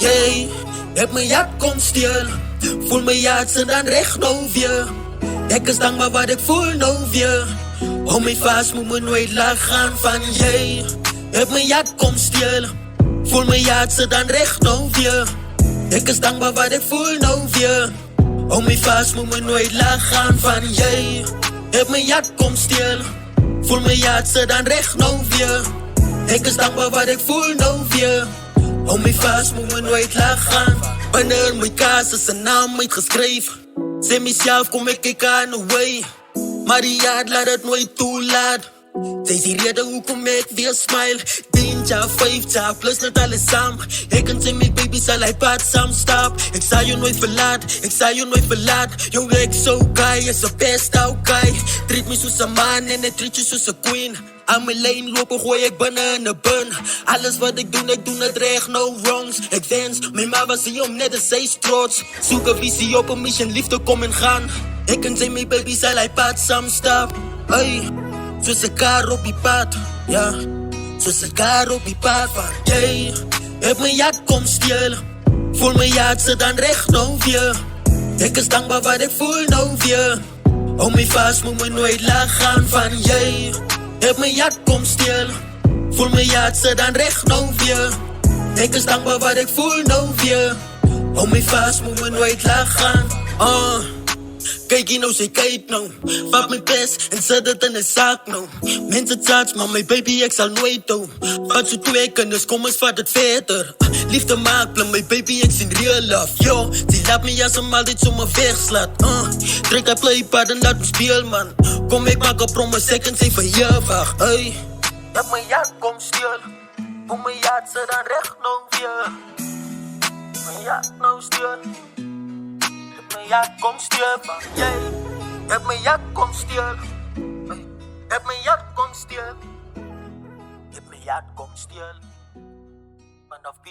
Jy heb my hart kom steel. Voel my hart se dan reg nou weer. Ek is dankbaar wat ek voel nou weer. Hou my vas, moet my nooit laat gaan van jy. Heb my hart kom steel. Voel my hart se dan reg nou weer. Ek is dankbaar wat ek voel nou weer. Hou my vas, moet my nooit laat gaan van jy. Heb my hart kom steel. Voel my hart se dan reg nou weer. Ek is dankbaar wat ek voel nou weer. Hou my vas, moet my nooit laat gaan. Wanneer my kaas is 'n naam uitgeskryf, sê myself kom ek kyk aan away. Maar die hart laat het nooit toelaat. Sy is die rede hoekom ek weer smile. 10 jaar, 5 jaar, plus net alles saam. Ek en sy my baby sal hy pad saam stap. Ek sal jou nooit verlaat, ek sal jou nooit verlaat. Jou ek so guy, is 'n best out guy. Treat my soos 'n man en ek treat you soos 'n queen. Aan my lane loop en gooi ek binne in 'n bin. Alles wat ek doen het reg, no wrongs. Ek wens, my ma was hier om net te sê trots. Soek 'n visie op 'n mission, liefde kom en gaan. Ek en sy my baby sal hy pad saam stap. Hey, soos 'n kar op die pad, ja. Soos 'n kar op die pad van jy. Heb my hart kom steel. Voel my hart se dan reg nou weer. Ek is dankbaar wat ek voel nou weer. Hou my vas, moet my nooit laat gaan van jy. Heb my hart kom steel. Voel my hart se dan reg nou weer. Ek is dankbaar wat ek voel nou weer. Hou my vas, moet my nooit laat gaan. Kyk hier nou, sy kyk nou. Vat my bes en sit dit in 'n sak nou. Mense touch, maar my baby ek sal nooit hou. Wat so 2 kinders, kom ons vat dit verder. Liefde maak blim, my baby ek sien real love. Yo, sy laat my as om altyd so my wegslaat. Trek haar playpad en laat ons speel man. Kom ek maak 'n promise, ek en sy vir jou wag. Hey, heb my hart kom steel. Voel my hart se dan reg nou weer. My hart nou steel. My hart kom steel van jy. Heb my hart kom steel. Heb my hart kom steel. Heb my hart kom steel. Vanaf